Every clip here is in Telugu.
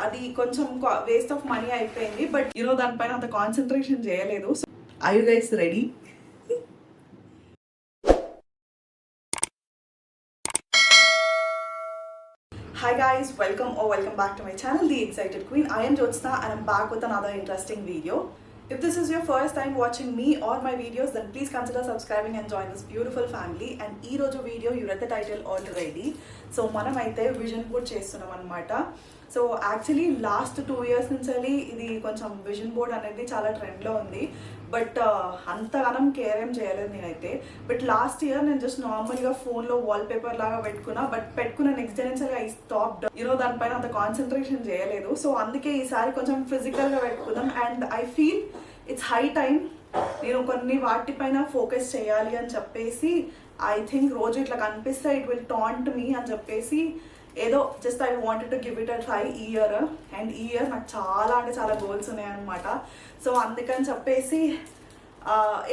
అది కొంచెం వేస్ట్ ఆఫ్ మనీ అయిపోయింది. బట్ దానిపైన అంత కాన్సన్ట్రేషన్ చేయలేదు. Are you guys ready? Hi guys, welcome back to my channel, The Excited Queen. I am Jyotsna and I'm back with another interesting video. If this is your first time watching me or my videos, then please consider subscribing and join this beautiful family. And ee roju video, you read the title already. So manam aithe vision board chestunnam annamata. So actually last 2 years నుంచి ఇది కొంచెం విజన్ బోర్డ్ అనేది చాలా ట్రెండ్లో ఉంది. బట్ అంతగానం కేర్ ఏం చేయలేదు నేనైతే. బట్ లాస్ట్ ఇయర్ నేను జస్ట్ నార్మల్గా ఫోన్లో వాల్పేపర్ లాగా పెట్టుకున్నా. బట్ పెట్టుకున్న నెక్స్ట్ డే నుంచి ఐ స్టాప్డ్. దానిపైన అంత కాన్సన్ట్రేషన్ చేయలేదు. సో అందుకే ఈసారి కొంచెం ఫిజికల్గా పెట్టుకుందాం. And I feel it's high time నేను కొన్ని వాటిపైన ఫోకస్ చేయాలి అని చెప్పేసి ఐ థింక్ రోజు ఇట్లా కనిపిస్తే ఇట్ విల్ టాంట్ మీ అని చెప్పేసి ఏదో just I wanted to give it a try ఈ ఇయర్. అండ్ ఈ ఇయర్ నాకు చాలా అంటే చాలా గోల్స్ ఉన్నాయన్నమాట. సో అందుకని చెప్పేసి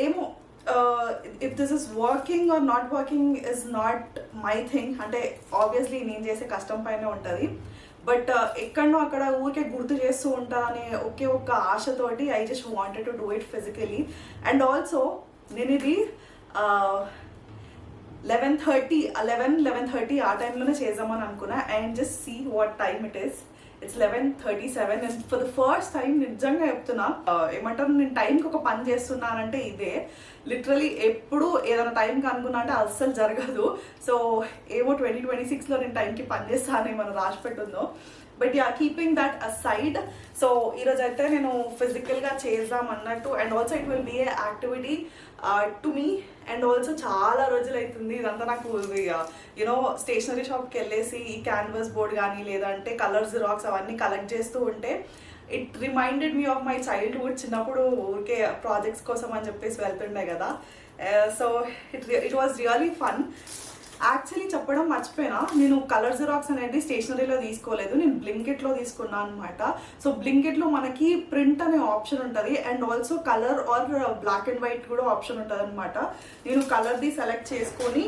ఏమో if this is working or not working is not my thing. అంటే ఆబ్వియస్లీ నేను చేసే కష్టం పైన ఉంటుంది. బట్ ఎక్కడనో అక్కడ ఊరికే గుర్తు చేస్తూ ఉంటా అనే ఒక్క ఆశతోటి I just wanted to do it physically. And also నేను ఇది 11:30 ఆ టైంలోనే చేద్దామని అనుకున్నా. And just see what time it is. It's 11:37. And for the first time నిజంగా చెప్తున్నా, ఏమంటారు, నేను టైంకి ఒక పని చేస్తున్నానంటే ఇదే. లిటరలీ ఎప్పుడు ఏదైనా టైంకి అనుకున్నా అంటే అస్సలు జరగదు. సో ఏమో 2026లో నేను టైంకి పని చేస్తాను ఏమైనా రాసి పెట్టుందో. But ya, keeping that aside, so ఈరోజు అయితే నేను ఫిజికల్గా చేద్దాం అన్నట్టు. And also it will be a activity to me. And also చాలా రోజులు అవుతుంది ఇదంతా నాకు స్టేషనరీ షాప్కి వెళ్ళేసి ఈ క్యాన్వాస్ బోర్డ్ కానీ లేదంటే కలర్ జిరాక్స్ అవన్నీ కలెక్ట్ చేస్తూ ఉంటే it reminded me of my childhood. చిన్నప్పుడు ఊరికే ప్రాజెక్ట్స్ కోసం అని చెప్పేసి వెళ్తుండే కదా. So it was really fun. Actually చెప్పడం మర్చిపోయినా, నేను కలర్ జిరాక్స్ అనేది స్టేషనరీలో తీసుకోలేదు, నేను బ్లింకెట్లో తీసుకున్నాను అనమాట. సో బ్లింకెట్లో మనకి ప్రింట్ అనే ఆప్షన్ ఉంటుంది. And also colour or black and white కూడా ఆప్షన్ ఉంటుంది అనమాట. నేను కలర్ది సెలెక్ట్ చేసుకొని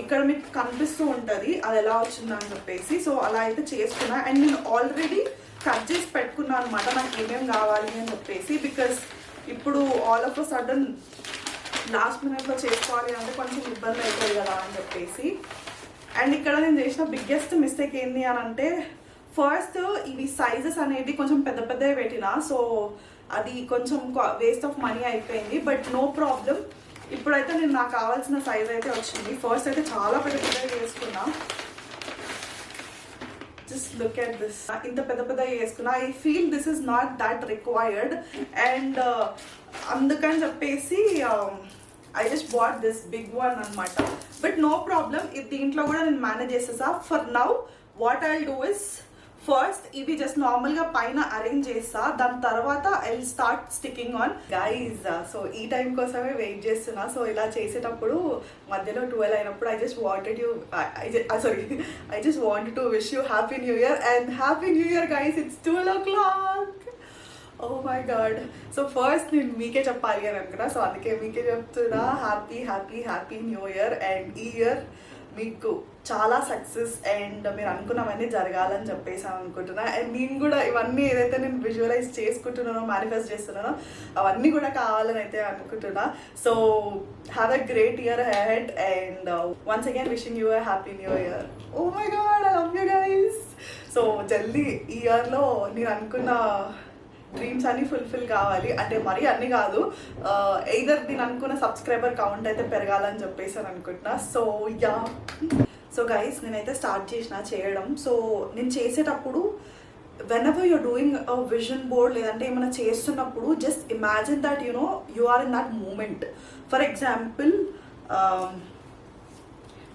ఇక్కడ మీకు కనిపిస్తూ ఉంటుంది అది ఎలా వచ్చిందని చెప్పేసి. సో అలా అయితే చేసుకున్నా. అండ్ నేను ఆల్రెడీ కట్ చేసి పెట్టుకున్నాను అనమాట నాకు ఏమేమి కావాలి అని చెప్పేసి. బికాస్ ఇప్పుడు all of a sudden last మినిట్లో చేసుకోవాలి అంటే కొంచెం ఇబ్బంది అవుతుంది కదా అని చెప్పేసి. అండ్ ఇక్కడ నేను చేసిన బిగ్గెస్ట్ మిస్టేక్ ఏంటి అని అంటే, ఫస్ట్ ఇవి సైజెస్ అనేది కొంచెం పెద్దవి పెట్టిన. సో అది కొంచెం వేస్ట్ ఆఫ్ మనీ అయిపోయింది. బట్ నో ప్రాబ్లం, ఇప్పుడైతే నేను నాకు కావాల్సిన సైజ్ అయితే వచ్చింది. ఫస్ట్ అయితే చాలా పెద్దగా చేసుకున్నా. Just look at this. ఇంత పెద్దగా చేసుకున్నా. I feel this is not that required. And అందుకని చెప్పేసి I just bought this big one అనమాట. బట్ నో ప్రాబ్లం, ఇది దీంట్లో కూడా నేను మేనేజ్ చేసేసా. For now what I do is, first ఇవి జస్ట్ నార్మల్గా పైన అరేంజ్ చేస్తా. దాని తర్వాత I will start sticking on guys. So ఈ టైం కోసమే వెయిట్ చేస్తున్నా. సో ఇలా చేసేటప్పుడు మధ్యలో 12 అయినప్పుడు I just wanted to wish you happy new year. And happy new year guys, it's 12 o'clock. Oh my god. So first నేను మీకే చెప్పాలి అని అనుకున్నా. సో అందుకే మీకే చెప్తున్నా, happy happy happy new year. And ఈ ఇయర్ మీకు చాలా సక్సెస్ అండ్ మీరు అనుకున్నవన్నీ జరగాలని చెప్పేసి అనుకుంటున్నా. అండ్ నేను కూడా ఇవన్నీ ఏదైతే నేను విజువలైజ్ చేసుకుంటున్నానో, మేనిఫెస్ట్ చేస్తున్నానో అవన్నీ కూడా కావాలని అయితే అనుకుంటున్నా. So have a great year ahead. And once again wishing you a happy new year. Oh my god, I love you guys. So జల్దీ ఈ ఇయర్లో నేను అనుకున్న డ్రీమ్స్ అన్నీ ఫుల్ఫిల్ కావాలి. అంటే మరీ అన్నీ కాదు, ఎయిదర్ నేను అనుకున్న సబ్స్క్రైబర్ కౌంట్ అయితే పెరగాలని చెప్పేసి అని అనుకుంటున్నా. సో యా, సో గైస్ నేనైతే స్టార్ట్ చేయడం. సో నేను చేసేటప్పుడు whenever you're doing a vision board లేదంటే ఏమైనా చేస్తున్నప్పుడు just imagine that you are in that moment. For example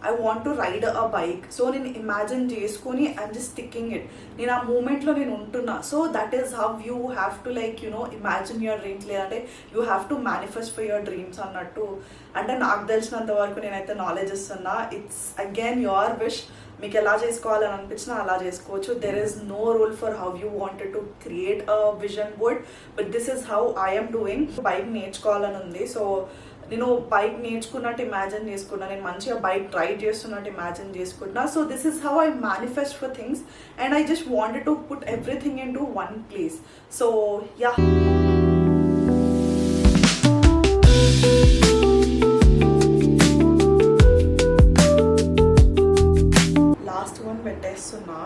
I want to ride a bike. So నేను ఇమాజిన్ చేసుకొని ఐమ్ జస్ట్ స్టిక్కింగ్ ఇట్. నేను ఆ మూమెంట్లో నేను ఉంటున్నా. So that is how you have to imagine your dreams. లేదంటే you have to manifest for your dreams అన్నట్టు. అంటే నాకు తెలిసినంత వరకు నేనైతే నాలెడ్జ్ ఇస్తున్నా. It's again your wish. మీకు ఎలా చేసుకోవాలని అనిపించినా అలా చేసుకోవచ్చు. There is no rule for how you wanted to create a vision board. But this is how I'm doing. Bike నేర్చుకోవాలని ఉంది. సో నేను బైక్ నేర్చుకున్నట్టు ఇమాజిన్ చేసుకున్నా, నేను మంచిగా బైక్ రైడ్ చేస్తున్నట్టు ఇమాజిన్ చేసుకున్నా. So this is how I manifest for things and I just wanted to put everything in to one place. So yeah, last one పెట్టేస్తున్నా.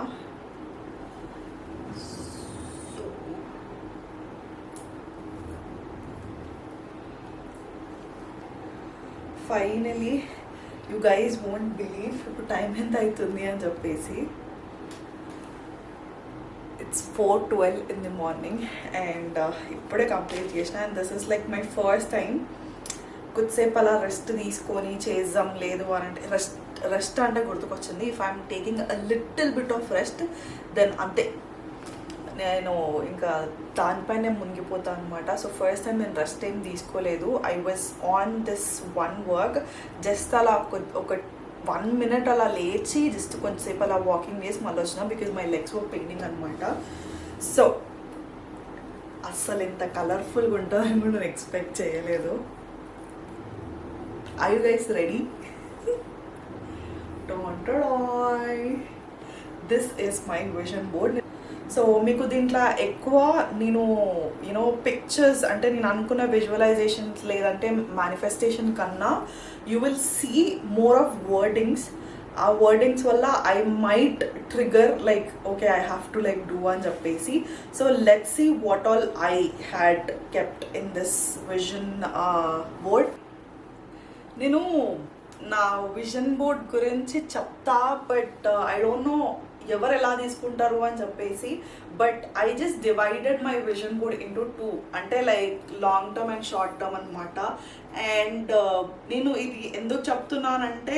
Finally you guys won't believe ఇప్పుడు టైం ఎంత అవుతుంది అని చెప్పేసి, it's 4:12 in the morning and ఇప్పుడే కంప్లీట్ చేసిన. And this is like my first time కొద్దిసేపు అలా రెస్ట్ తీసుకొని చేద్దాం. లేదు అని అంటే రెస్ట్ అంటే గుర్తుకొచ్చింది, if I'm taking a little bit of rest then అంతే, నేను ఇంకా దానిపైనే మునిగిపోతాను అనమాట. సో ఫస్ట్ టైం నేను రెస్ట్ ఏం తీసుకోలేదు. I was on this one work, just అలా ఒక 1 minute అలా లేచి జస్ట్ కొంచెంసేపు అలా వాకింగ్ చేసి మళ్ళీ వచ్చిన, because my legs were paining అనమాట. సో అస్సలు ఇంత కలర్ఫుల్గా ఉంటుందని కూడా నేను ఎక్స్పెక్ట్ చేయలేదు. I you guys ready? This is my vision board. So మీకు దీంట్లో ఎక్కువ నేను యూనో పిక్చర్స్ అంటే నేను అనుకున్న విజువలైజేషన్స్ లేదంటే మేనిఫెస్టేషన్ కన్నా you will see more of wordings. ఆ వర్డింగ్స్ వల్ల I might trigger like okay I have to like do అని చెప్పేసి. So let's see what all I had kept in this vision board. నేను నా విజన్ బోర్డ్ గురించి చెప్తా, బట్ ఐ డోంట్ నో ఎవరు ఎలా తీసుకుంటారు అని చెప్పేసి. But I just divided my vision board into 2, అంటే like long term and short term అనమాట. అండ్ నేను ఇది ఎందుకు చెప్తున్నానంటే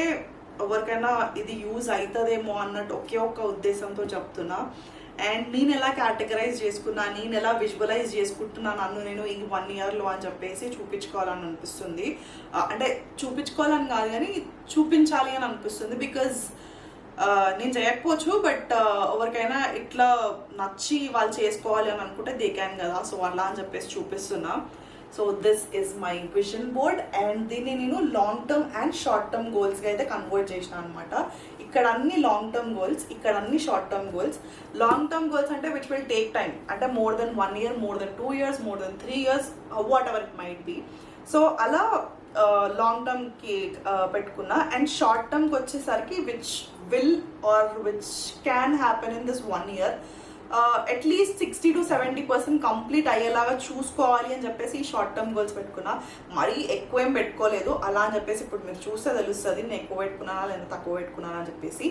ఎవరికైనా ఇది యూజ్ అవుతుందేమో అన్నట్టు ఒకే ఒక్క ఉద్దేశంతో చెప్తున్నా. అండ్ నేను ఎలా కేటగరైజ్ చేసుకున్నా, నేను ఎలా విజువలైజ్ చేసుకుంటున్నా నన్ను నేను ఈ 1 yearలో అని చెప్పేసి చూపించుకోవాలని అనిపిస్తుంది. అంటే చూపించుకోవాలని కాదు కానీ చూపించాలి అని అనిపిస్తుంది. బికాజ్ నేను చేయకపోవచ్చు, బట్ ఎవరికైనా ఇట్లా నచ్చి వాళ్ళు చేసుకోవాలి అని అనుకుంటే దే క్యాన్ కదా. సో అలా అని చెప్పేసి చూపిస్తున్నా. So this is my vision board and దీన్ని నేను long term and short term గోల్స్గా అయితే కన్వర్ట్ చేసిన అనమాట. ఇక్కడ అన్ని లాంగ్ టర్మ్ గోల్స్, ఇక్కడ అన్ని short term goals. Long term goals అంటే విచ్ విల్ టేక్ టైమ్, అంటే more than 1 year, more than 2 years, more than 3 years, what ever it might be. So అలా లాంగ్ టర్మ్కి పెట్టుకున్నా. అండ్ షార్ట్ టర్మ్కి వచ్చేసరికి which will or which can happen in this 1 year, at least 60 to 70% complete అయ్యేలాగా చూసుకోవాలి అని చెప్పేసి ఈ షార్ట్ టర్మ్ గోల్స్ పెట్టుకున్నా. మరీ ఎక్కువ ఏం పెట్టుకోలేదు. అలా అని చెప్పేసి ఇప్పుడు మీరు చూస్తే తెలుస్తుంది నేను ఎక్కువ పెట్టుకున్నానా లేదా తక్కువ పెట్టుకున్నానా అని చెప్పేసి.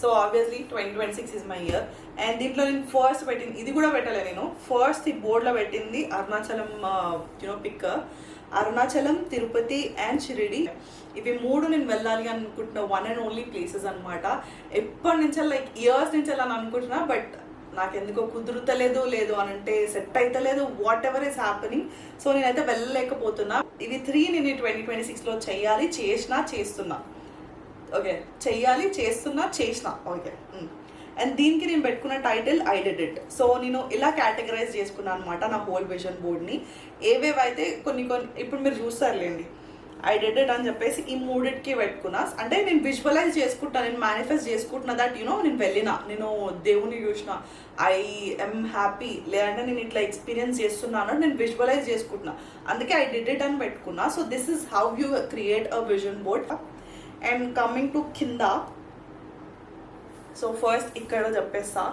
So obviously 2026 is my year. And దీంట్లో నేను ఫస్ట్ పెట్టింది, ఇది కూడా పెట్టలే నేను, ఫస్ట్ ఈ బోర్డ్లో పెట్టింది Arunachalam you know pic. Arunachalam, Tirupati and Shirdi, ఇవి 3 నేను వెళ్ళాలి అనుకుంటున్నా. వన్ అండ్ ఓన్లీ ప్లేసెస్ అనమాట. ఎప్పటి నుంచో లైక్ ఇయర్స్ నుంచి వెళ్ళాలని అనుకుంటున్నా, బట్ నాకెందుకో కుదురుతలేదు, లేదు అని అంటే సెట్ అవుతలేదు, whatever is happening. So నేనైతే వెళ్ళలేకపోతున్నా. ఇవి 3 నేను 2026లో చెయ్యాలి, చేస్తున్నా. ఓకే, చెయ్యాలి, చేసిన. ఓకే. అండ్ దీనికి నేను పెట్టుకున్న title I did it. So నేను ఇలా కేటగరైజ్ చేసుకున్నాను అనమాట నా హోల్ విజన్ బోర్డ్ని. ఏవేవైతే కొన్ని ఇప్పుడు మీరు చూస్తారులేండి, ఐ డిడ్ ఇట్ అని చెప్పేసి ఈ 3కి పెట్టుకున్నా. అంటే నేను విజువలైజ్ చేసుకుంటా, నేను మేనిఫెస్ట్ చేసుకుంటున్నా దట్ యూనో నేను వెళ్ళిన, నేను దేవుని చూసిన, ఐ ఎమ్ హ్యాపీ, లేదంటే నేను ఇట్లా ఎక్స్పీరియన్స్ చేస్తున్నాను నేను విజువలైజ్ చేసుకుంటున్నా. అందుకే ఐ డిడ్ ఇట్ అని పెట్టుకున్నా. So this is how you create a vision board. And coming to కింద, సో ఫస్ట్ ఇక్కడ చెప్పేస్తా.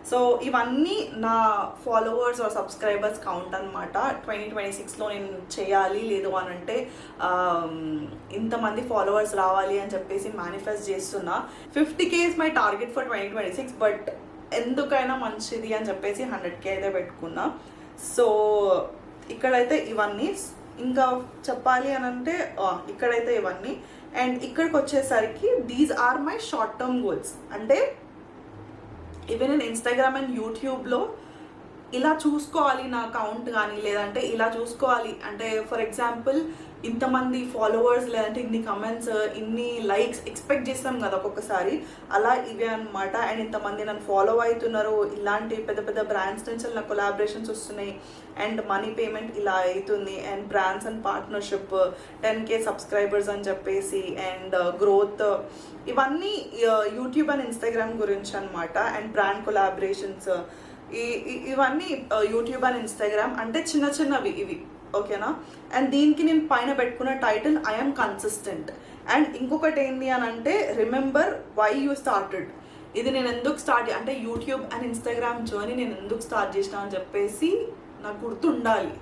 సో ఇవన్నీ నా ఫాలోవర్స్ ఆర్ సబ్స్క్రైబర్స్ కౌంట్ అనమాట. 2026లో నేను చేయాలి, లేదు అని అంటే ఇంతమంది ఫాలోవర్స్ రావాలి అని చెప్పేసి మేనిఫెస్ట్ చేస్తున్నా. 50K is my target for 2026, but ఎందుకైనా మంచిది అని చెప్పేసి 100K అయితే పెట్టుకున్నా. సో ఇక్కడైతే ఇవన్నీ, ఇంకా చెప్పాలి అని అంటే ఇక్కడైతే ఇవన్నీ. అండ్ ఇక్కడికి వచ్చేసరికి these are my short term goals. అంటే ఈవెన్ నేను ఇన్స్టాగ్రామ్ అండ్ యూట్యూబ్లో ఇలా చూసుకోవాలి నా అకౌంట్ కానీ, లేదంటే ఇలా చూసుకోవాలి అంటే ఫర్ ఎగ్జాంపుల్ ఇంతమంది ఫాలోవర్స్ లేదంటే ఇన్ని కమెంట్స్ ఇన్ని లైక్స్ ఎక్స్పెక్ట్ చేస్తాం కదా ఒక్కొక్కసారి, అలా ఇవే అనమాట. అండ్ ఇంతమంది నన్ను ఫాలో అవుతున్నారు, ఇలాంటి పెద్ద పెద్ద బ్రాండ్స్ నుంచి నాకు కొలాబరేషన్స్ వస్తున్నాయి అండ్ మనీ పేమెంట్ ఇలా అవుతుంది and brands and partnership 10K subscribers అని చెప్పేసి అండ్ గ్రోత్, ఇవన్నీ యూట్యూబ్ అండ్ ఇన్స్టాగ్రామ్ గురించి అనమాట. అండ్ బ్రాండ్ కొలాబరేషన్స్ ఇవన్నీ యూట్యూబ్ అండ్ ఇన్స్టాగ్రామ్ అంటే చిన్న చిన్నవి ఇవి, ఓకేనా. అండ్ దీనికి నేను పైన పెట్టుకున్న టైటిల్ ఐఎమ్ కన్సిస్టెంట్. అండ్ ఇంకొకటి ఏంటి అని అంటే రిమెంబర్ వై యూ స్టార్టెడ్. ఇది నేను ఎందుకు అంటే యూట్యూబ్ అండ్ ఇన్స్టాగ్రామ్ జర్నీ నేను ఎందుకు స్టార్ట్ చేసిన అని చెప్పేసి నాకు గుర్తుండాలి.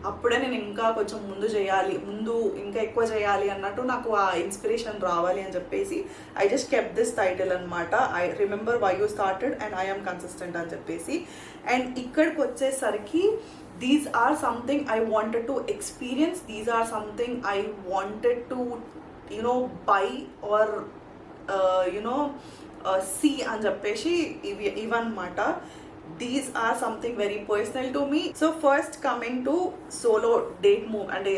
అప్పుడే నేను ఇంకా కొంచెం ముందు చేయాలి, ముందు ఇంకా ఎక్కువ చేయాలి అన్నట్టు నాకు ఆ ఇన్స్పిరేషన్ రావాలి అని చెప్పేసి I just kept this title అనమాట. I remember why you started and I'm consistent అని చెప్పేసి. అండ్ ఇక్కడికి వచ్చేసరికి these are something I wanted to experience, these are something I wanted to buy or see అని చెప్పేసి ఇవన్నమాట. These or something very personal to me. So first coming to solo date అంటే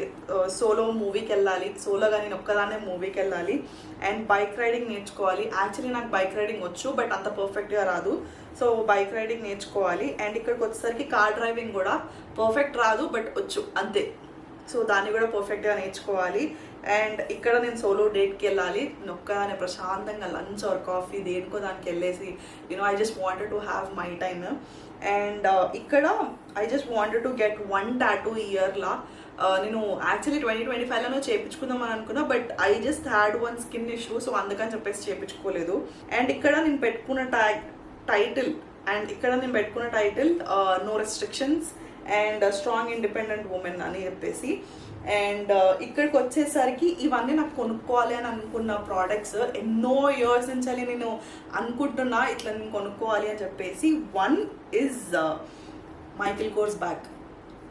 సోలో మూవీకి వెళ్ళాలి, సోలోగా నేను ఒక్కదానే మూవీకి వెళ్ళాలి అండ్ బైక్ రైడింగ్ నేర్చుకోవాలి. యాక్చువల్లీ నాకు బైక్ రైడింగ్ వచ్చు బట్ అంత పర్ఫెక్ట్గా రాదు, సో బైక్ రైడింగ్ నేర్చుకోవాలి. అండ్ ఇక్కడికి వచ్చేసరికి కార్ డ్రైవింగ్ కూడా పర్ఫెక్ట్ రాదు బట్ వచ్చు అంతే, సో దాన్ని కూడా పర్ఫెక్ట్గా నేర్చుకోవాలి. అండ్ ఇక్కడ నేను సోలో డేట్కి వెళ్ళాలి, నొక్కదానే ప్రశాంతంగా లంచ్ ఆర్ కాఫీ దేనికో దానికి వెళ్ళేసి I just wanted to have my time. And ఇక్కడ I just wanted to get 1 tattoo ఇయర్లా. నేను యాక్చువల్లీ 2025లో చేయించుకుందాం అని అనుకున్నా but I just had one skin issue, so అందుకని చెప్పేసి చేయించుకోలేదు. అండ్ ఇక్కడ నేను పెట్టుకున్న title no restrictions and strong independent women అని చెప్పేసి. అండ్ ఇక్కడికి వచ్చేసరికి ఇవన్నీ నాకు కొనుక్కోవాలి అని అనుకున్న ప్రోడక్ట్స్ ఎన్నో ఇయర్స్ నుంచి నేను అనుకుంటున్నా ఇట్లా నేను కొనుక్కోవాలి అని చెప్పేసి. One is Michael course bag.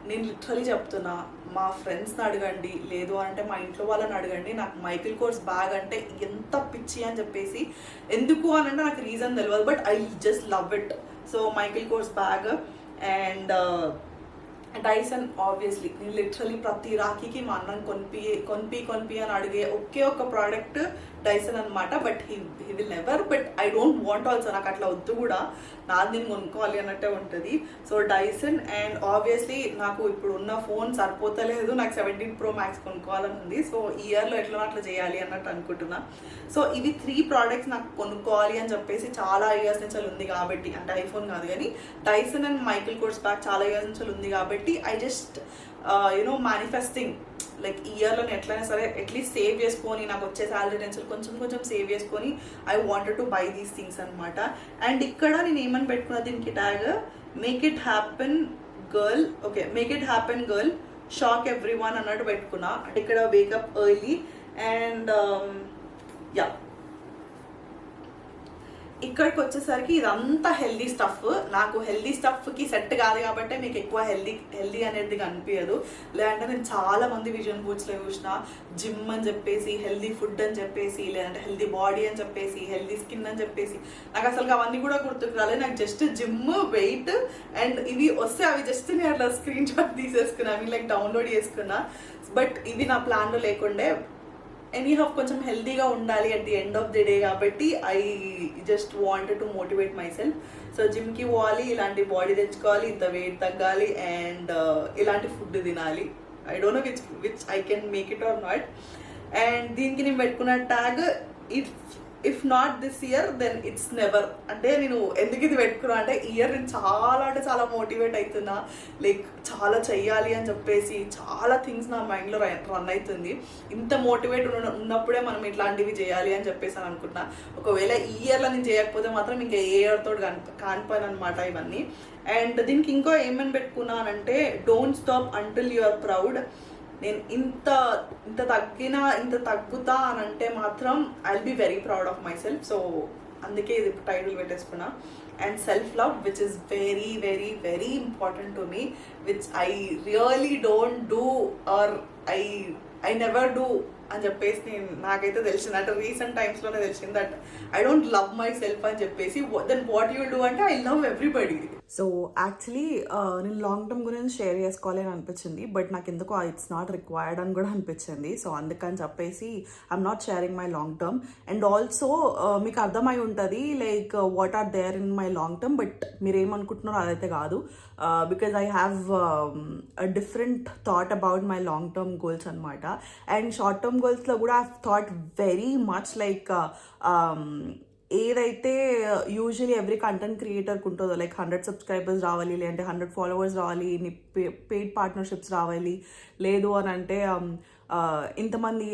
నేను లిటరలీ చెప్తున్నా, మా ఫ్రెండ్స్ని అడగండి లేదు అంటే మా ఇంట్లో వాళ్ళని అడగండి, నాకు మైకిల్ కోర్స్ బ్యాగ్ అంటే ఎంత పిచ్చి అని చెప్పేసి. ఎందుకు అని అంటే నాకు రీజన్ తెలియదు but I just love it. So Michael course bag and Dyson. Obviously నేను లిటరలీ ప్రతి రాఖీకి మా అన్నని కొనిపి అని అడిగే ఒకే ఒక ప్రోడక్ట్ డైసన్ అనమాట. But he will never, but I don't want also, నాకు అట్లా వద్దు కూడా, నాది నేను కొనుక్కోవాలి అన్నట్టే ఉంటుంది. So Dyson. అండ్ ఆబ్వియస్లీ నాకు ఇప్పుడు ఉన్న ఫోన్ సరిపోతలేదు, నాకు 17 Pro Max కొనుక్కోవాలని ఉంది. సో ఈ ఇయర్లో ఎట్లా అట్లా చేయాలి అన్నట్టు అనుకుంటున్నా. సో ఇవి 3 ప్రోడక్ట్స్ నాకు కొనుక్కోవాలి అని చెప్పేసి చాలా ఇయర్స్ నుంచి ఉంది కాబట్టి, అంటే ఐఫోన్ కాదు కానీ Dyson and Michael course bag చాలా ఇయర్స్ నుంచి ఉంది కాబట్టి ఐ జస్ట్ మేనిఫెస్టింగ్ లైక్ ఈ ఇయర్లో ఎట్లయినా సరే అట్లీస్ట్ సేవ్ చేసుకొని, నాకు వచ్చే శాలరీ నుంచి కొంచెం సేవ్ చేసుకొని I wanted to buy these things అనమాట. అండ్ ఇక్కడ నేను ఏమని పెట్టుకున్నా దీనికి tag, make it happen girl. Okay, make it happen girl, shock every one అన్నట్టు పెట్టుకున్నా. అంటే ఇక్కడ వేకప్ ఎర్లీ అండ్ యా. ఇక్కడికి వచ్చేసరికి ఇదంతా హెల్దీ స్టఫ్. నాకు హెల్దీ స్టఫ్కి సెట్ కాదు కాబట్టి మీకు ఎక్కువ హెల్దీ అనేది కనిపించదు. లేదంటే నేను చాలా మంది విజన్ బూట్స్లో చూసిన జిమ్ అని చెప్పేసి, హెల్దీ ఫుడ్ అని చెప్పేసి, లేదంటే హెల్దీ బాడీ అని చెప్పేసి, హెల్దీ స్కిన్ అని చెప్పేసి, నాకు అసలు అవన్నీ కూడా గుర్తుకు రాలేదు. నాకు జస్ట్ జిమ్, వెయిట్ అండ్ ఇవి వస్తే అవి జస్ట్ నేను అట్లా స్క్రీన్ షాట్ తీసేసుకున్నా, అవి లైక్ డౌన్లోడ్ చేసుకున్నా. బట్ ఇవి నా ప్లాన్లో లేకుండే. ఎనీహౌ కొంచెం హెల్తీగా ఉండాలి at the end of the day కాబట్టి I just wanted to motivate myself. So జిమ్కి పోవాలి, ఇలాంటి బాడీ తెచ్చుకోవాలి, ఇంత వెయిట్ తగ్గాలి అండ్ ఇలాంటి ఫుడ్ తినాలి. I don't know which I can make it or not. And దీనికి నేను పెట్టుకున్న tag, if not this year then it's never. అంటే నేను ఎందుకు ఇది పెట్టుకున్నా అంటే ఇయర్ నేను చాలా అంటే చాలా మోటివేట్ అవుతున్నా, లైక్ చాలా చెయ్యాలి అని చెప్పేసి చాలా థింగ్స్ నా మైండ్లో రన్ అవుతుంది. ఇంత మోటివేట్ ఉన్నప్పుడే మనం ఇట్లాంటివి చేయాలి అని చెప్పేసి అని అనుకుంటున్నా. ఒకవేళ ఈ ఇయర్లో నేను చేయకపోతే మాత్రం ఇంకా ఏ ఇయర్తో కానిపోయాను అనమాట ఇవన్నీ. అండ్ దీనికి ఇంకో ఏమని పెట్టుకున్నానంటే, don't stop until you are proud. నేను ఇంత తగ్గుతా అని అంటే మాత్రం I will be very proud of myself. So అందుకే ఇది టైటిల్ పెట్టేసుకున్నా. And self love which is very very very important to me, which I really don't do or I never do అని చెప్పేసి నాకైతే తెలిసింది. అంటే రీసెంట్ టైమ్స్లోనే తెలిసింది that I don't love myself అని చెప్పేసి. దెన్ వాట్ యూ డూ అంటే I love everybody. So actually నేను లాంగ్ టర్మ్ గురించి షేర్ చేసుకోవాలి అని అనిపించింది, బట్ నాకు ఎందుకో ఇట్స్ నాట్ రిక్వైర్డ్ అని కూడా అనిపించింది. సో అందుకని చెప్పేసి I'm not sharing my long term. And also మీకు అర్థమై ఉంటుంది like what are there in my long term, but మీరు ఏమనుకుంటున్నారో అదైతే కాదు. Because I have a different thought about my long term goals అనమాట. అండ్ షార్ట్ టర్మ్ గోల్స్లో కూడా I thought very much like ఏదైతే యూజువలీ ఎవ్రీ కంటెంట్ క్రియేటర్కి ఉంటుందో లైక్ 100 సబ్స్క్రైబర్స్ రావాలి, లేదంటే 100 ఫాలోవర్స్ రావాలి, ఇన్ని పెయిడ్ పార్ట్నర్షిప్స్ రావాలి, లేదు అని అంటే ఇంతమంది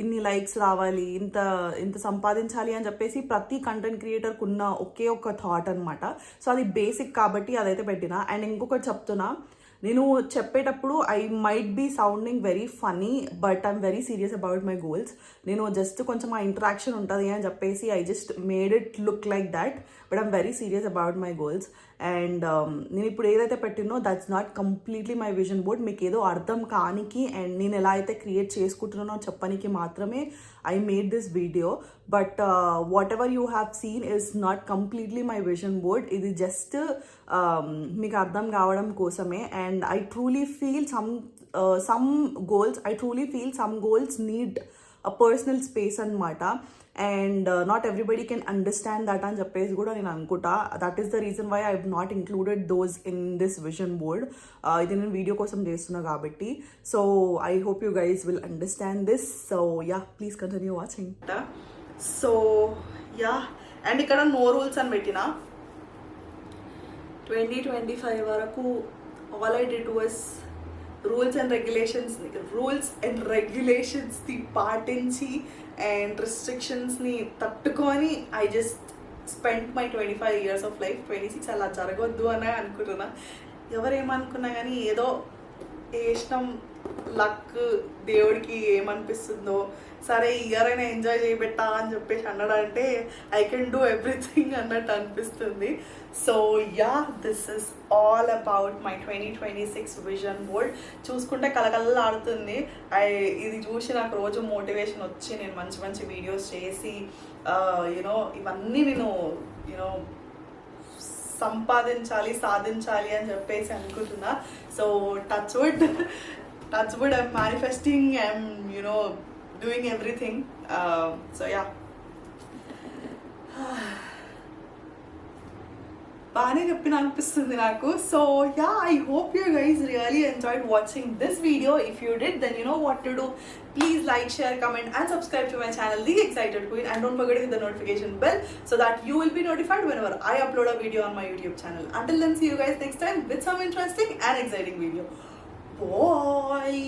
ఇన్ని లైక్స్ రావాలి, ఇంత సంపాదించాలి అని చెప్పేసి ప్రతి కంటెంట్ క్రియేటర్కి ఉన్న ఒకే ఒక థాట్ అనమాట. సో అది బేసిక్ కాబట్టి అదైతే పెట్టినా. అండ్ ఇంకొకటి చెప్తున్నా, నేను చెప్పేటప్పుడు I might be sounding very funny, but I'm very serious about my goals. నేను జస్ట్ కొంచెం ఆ ఇంటరాక్షన్ ఉంటుంది అని చెప్పేసి I just made it look like that, but I'm very serious about my goals. And నేను ఇప్పుడు ఏదైతే పెట్టినో that's not completely my vision board. మీకు ఏదో అర్థం కానికి అండ్ నేను ఎలా అయితే క్రియేట్ చేసుకుంటున్నానో చెప్పడానికి మాత్రమే I made this video. But whatever you have seen is not completely my vision board. ఇది జస్ట్ మీకు అర్థం కావడం కోసమే. And I truly feel some goals need a personal space అనమాట. And not everybody can understand that అని చెప్పేసి కూడా నేను అనుకుంటా. That is the reason why I have not included those in this vision board. ఇది నేను వీడియో కోసం చేస్తున్నా కాబట్టి. So I hope you guys will understand this. So yeah, please continue watching. So yeah, and ఇక్కడ నో రూల్స్ అని పెట్టిన 2025 వరకు all I did was rules and రెగ్యులేషన్స్ని పాటించి అండ్ రిస్ట్రిక్షన్స్ని తట్టుకొని I just spend my 25 years of life. 26 అలా జరగొద్దు అని అనుకుంటున్నా. ఎవరేమనుకున్నా కానీ ఏదో వేసినాం, లక్, దేవుడికి ఏమనిపిస్తుందో సరే ఇయర్ అయినా ఎంజాయ్ చేయబెట్టా అని చెప్పేసి అన్నాడంటే ఐ కెన్ డూ ఎవ్రీథింగ్ అన్నట్టు అనిపిస్తుంది. So yeah, this is all about my 2026 vision board. చూసుకుంటే కలకల్లాడుతుంది. ఇది చూసి నాకు రోజు మోటివేషన్ వచ్చి నేను మంచి మంచి వీడియోస్ చేసి యూనో ఇవన్నీ నేను యూనో సంపాదించాలి, సాధించాలి అని చెప్పేసి అనుకుంటున్నా. So touch wood I'm manifesting, I'm you know doing everything. So yeah, బాగానే చెప్పిన అనిపిస్తుంది నాకు. So yeah, I hope you guys really enjoyed watching this video. If you did, then you know what to do. Please like, share, comment and subscribe to my channel The Excited Queen, and don't forget to hit the notification bell so that you will be notified whenever I upload a video on my YouTube channel. Until then, see you guys next time with some interesting and exciting video. Bye.